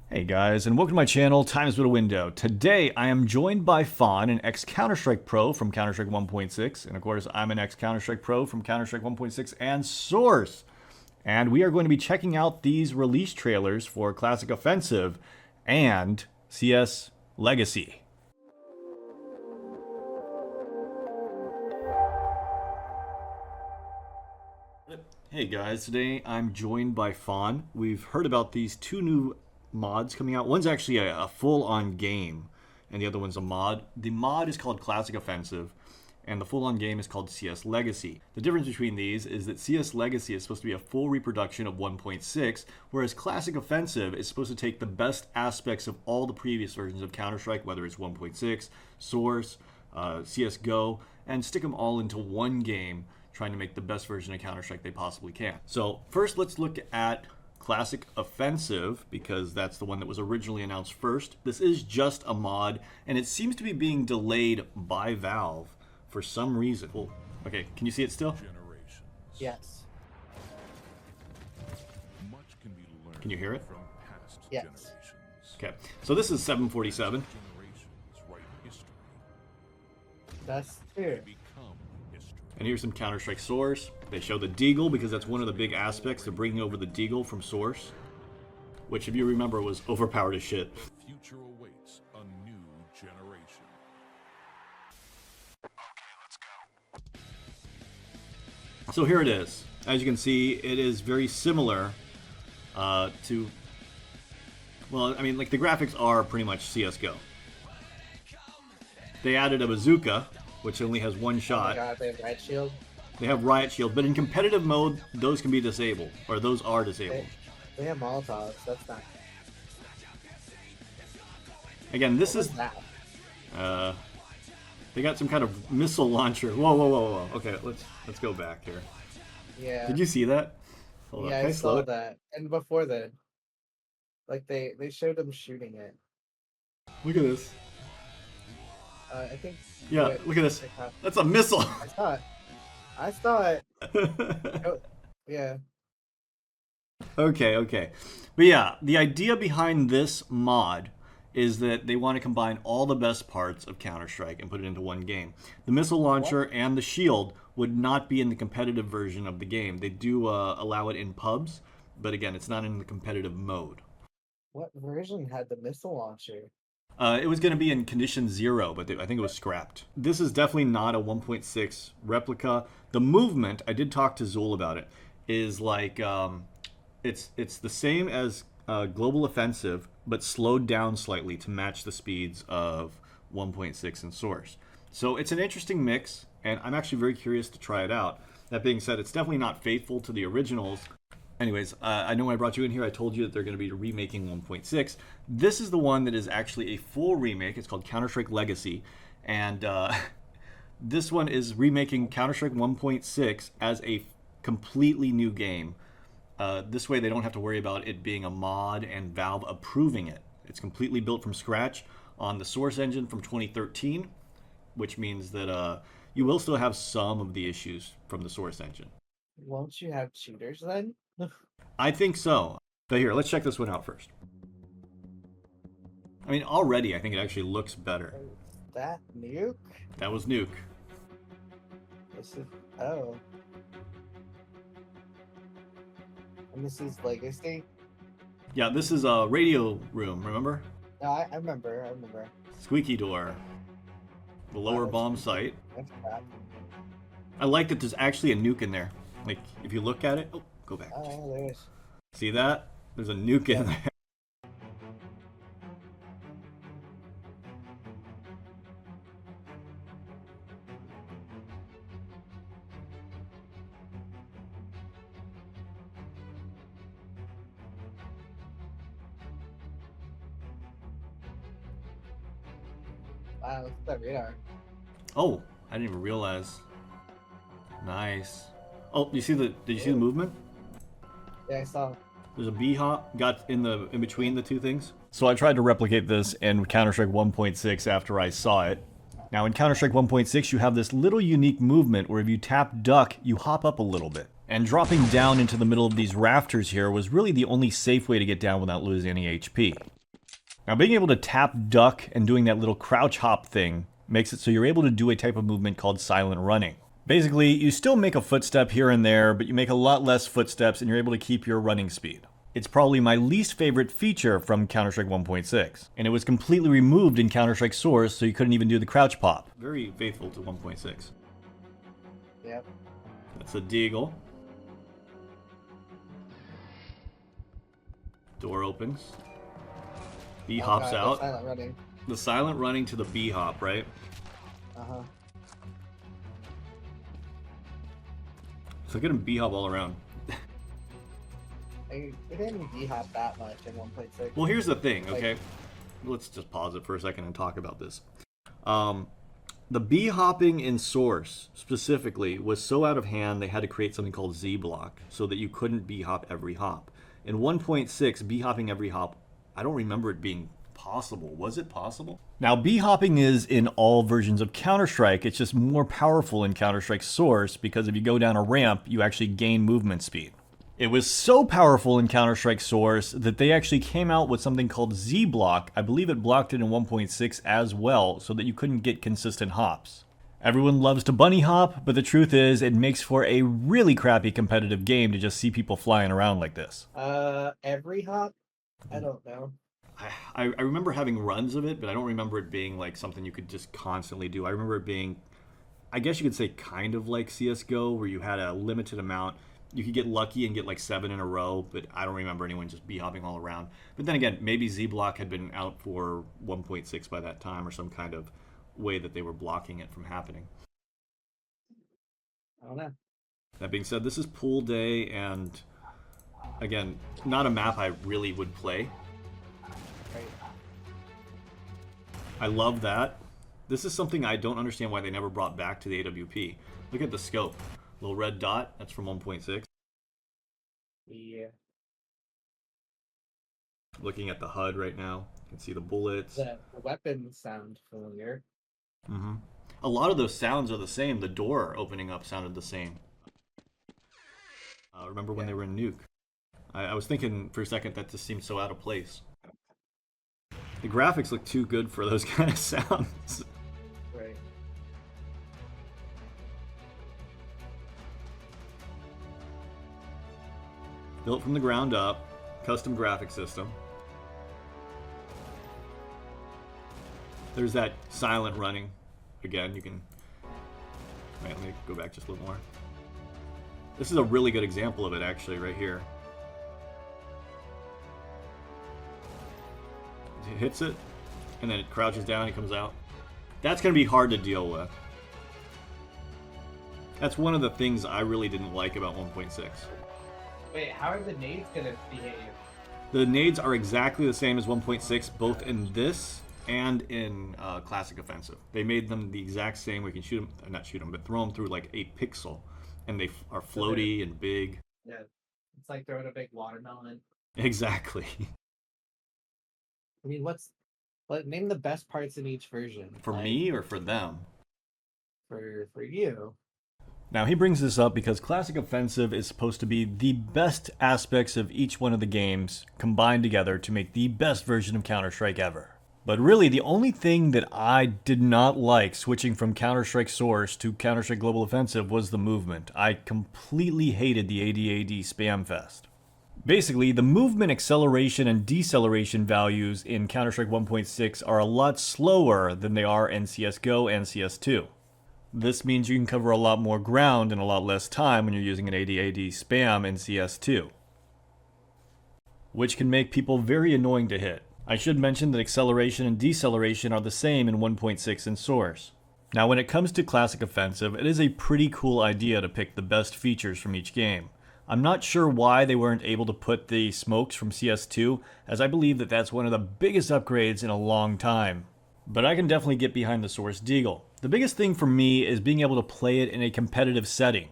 Hey guys, and welcome to my channel, Times with a Window. Today I am joined by Fawn, an ex-Counter-Strike pro from Counter-Strike 1.6, and of course I'm an ex-Counter-Strike pro from Counter-Strike 1.6 and Source. And we are going to be checking out these release trailers for Classic Offensive and CS Legacy. Hey guys, today I'm joined by Fawn. We've heard about these two new mods coming out. One's actually a full-on game, and the other one's a mod. The mod is called Classic Offensive, and the full-on game is called CS Legacy. The difference between these is that CS Legacy is supposed to be a full reproduction of 1.6, whereas Classic Offensive is supposed to take the best aspects of all the previous versions of Counter-Strike, whether it's 1.6, Source, CSGO, and stick them all into one game, trying to make the best version of Counter-Strike they possibly can. So first let's look at Classic Offensive, because that's the one that was originally announced first. This is just a mod, and it seems to be being delayed by Valve for some reason. Well, okay, can you see it still? Yes. Can you hear it? Yes. Okay, so this is 747. That's true. And here's some Counter-Strike Source. They show the Deagle because that's one of the big aspects. They're bringing over the Deagle from Source, which, if you remember, was overpowered as shit. Future awaits a new generation. Okay, let's go. So here it is. As you can see, it is very similar to... Well, I mean, like, the graphics are pretty much CSGO. They added a bazooka, which only has one shot. Oh my god, they have Riot Shield. They have Riot Shield, but in competitive mode, those can be disabled, or those are disabled. They have Molotovs. That's not. Again, this What is... was that? They got some kind of missile launcher. Whoa, whoa, whoa, whoa. Okay, let's go back here. Yeah. Did you see that? Hold on, Yeah, can I slow saw it? that. And before then, like they showed them shooting it. Look at this. I think. Yeah, wait, look at this. I caught- That's a missile. I saw it. I saw it. Oh, yeah. Okay. But yeah, the idea behind this mod is that they want to combine all the best parts of Counter-Strike and put it into one game. The missile launcher and the shield would not be in the competitive version of the game. They do allow it in pubs, but again, it's not in the competitive mode. What version had the missile launcher? It was going to be in Condition 0, but I think it was scrapped. This is definitely not a 1.6 replica. The movement, I did talk to Zool about it, is like, it's the same as Global Offensive, but slowed down slightly to match the speeds of 1.6 and Source. So it's an interesting mix, and I'm actually very curious to try it out. That being said, it's definitely not faithful to the originals. Anyways, I know when I brought you in here, I told you that they're going to be remaking 1.6. This is the one that is actually a full remake. It's called Counter-Strike Legacy. And this one is remaking Counter-Strike 1.6 as a completely new game. This way they don't have to worry about it being a mod and Valve approving it. It's completely built from scratch on the Source engine from 2013, which means that you will still have some of the issues from the Source engine. Won't you have cheaters then? I think so. But here, let's check this one out first. I mean, already I think it actually looks better. That nuke? That was Nuke. This is oh. And this is Legacy. Yeah, this is a radio room, remember? No, I remember. Squeaky door. The lower that's bomb creepy. site. That's crap. I like that there's actually a nuke in there. Like, if you look at it... Oh, go back. Oh, there is. See that? There's a nuke in there. Wow, look at that radar. Oh, I didn't even realize. Nice. Oh, you see did you see the movement? Yeah, I saw. There's a B-hop got in between the two things. So I tried to replicate this in Counter-Strike 1.6 after I saw it. Now in Counter-Strike 1.6 you have this little unique movement where if you tap duck, you hop up a little bit. And dropping down into the middle of these rafters here was really the only safe way to get down without losing any HP. Now, being able to tap duck and doing that little crouch hop thing makes it so you're able to do a type of movement called silent running. Basically, you still make a footstep here and there, but you make a lot less footsteps and you're able to keep your running speed. It's probably my least favorite feature from Counter-Strike 1.6, and it was completely removed in Counter-Strike Source, so you couldn't even do the crouch pop. Very faithful to 1.6. Yep. That's a deagle. Door opens. B hops out. Silent running. The silent running to the B hop, right? Uh-huh. So look at him B hop all around. It didn't D-hop that much in 1.6. Well, here's the thing, okay? Let's just pause it for a second and talk about this. The B hopping in Source specifically was so out of hand they had to create something called Z block so that you couldn't B hop every hop. In 1.6, B hopping every hop, I don't remember it being possible. Was it possible? Now, B hopping is in all versions of Counter-Strike. It's just more powerful in Counter-Strike Source because if you go down a ramp, you actually gain movement speed. It was so powerful in Counter-Strike Source that they actually came out with something called Z-Block. I believe it blocked it in 1.6 as well, so that you couldn't get consistent hops. Everyone loves to bunny hop, but the truth is it makes for a really crappy competitive game to just see people flying around like this. Every hop? I don't know. I remember having runs of it, but I don't remember it being like something you could just constantly do. I remember it being, I guess you could say kind of like CSGO, where you had a limited amount. You could get lucky and get like 7 in a row, but I don't remember anyone just B-hopping all around. But then again, maybe Z-Block had been out for 1.6 by that time or some kind of way that they were blocking it from happening. I don't know. That being said, this is pool day, and again, not a map I really would play. Right. I love that. This is something I don't understand why they never brought back to the AWP. Look at the scope. Little red dot, that's from 1.6. Yeah. Looking at the HUD right now, you can see the bullets. The weapons sound familiar. Mm-hmm. A lot of those sounds are the same. The door opening up sounded the same. Remember when they were in Nuke? I was thinking for a second that just seemed so out of place. The graphics look too good for those kind of sounds. Right. Built from the ground up, custom graphic system. There's that silent running. Again, you can... Wait, let me go back just a little more. This is a really good example of it, actually, right here. It hits it, and then it crouches down and comes out. That's going to be hard to deal with. That's one of the things I really didn't like about 1.6. Wait, how are the nades gonna behave? The nades are exactly the same as 1.6, both in this and in Classic Offensive. They made them the exact same. We can shoot them, not shoot them, but throw them through like 8 pixel. And they are floaty and big. Yeah, it's like throwing a big watermelon. Exactly. I mean, name the best parts in each version. For me or for them? For you. Now, he brings this up because Classic Offensive is supposed to be the best aspects of each one of the games combined together to make the best version of Counter-Strike ever. But really, the only thing that I did not like switching from Counter-Strike Source to Counter-Strike Global Offensive was the movement. I completely hated the AD-AD spam fest. Basically, the movement acceleration and deceleration values in Counter-Strike 1.6 are a lot slower than they are in CSGO and CS2. This means you can cover a lot more ground in a lot less time when you're using an AD-AD spam in CS2, which can make people very annoying to hit. I should mention that acceleration and deceleration are the same in 1.6 in Source. Now, when it comes to Classic Offensive, it is a pretty cool idea to pick the best features from each game. I'm not sure why they weren't able to put the smokes from CS2, as I believe that that's one of the biggest upgrades in a long time. But I can definitely get behind the Source Deagle. The biggest thing for me is being able to play it in a competitive setting.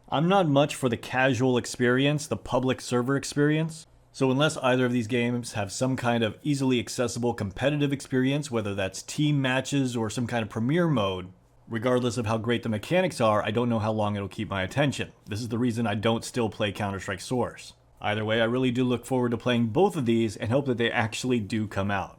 I'm not much for the casual experience, the public server experience. So unless either of these games have some kind of easily accessible competitive experience, whether that's team matches or some kind of premiere mode, regardless of how great the mechanics are, I don't know how long it'll keep my attention. This is the reason I don't still play Counter-Strike Source. Either way, I really do look forward to playing both of these and hope that they actually do come out.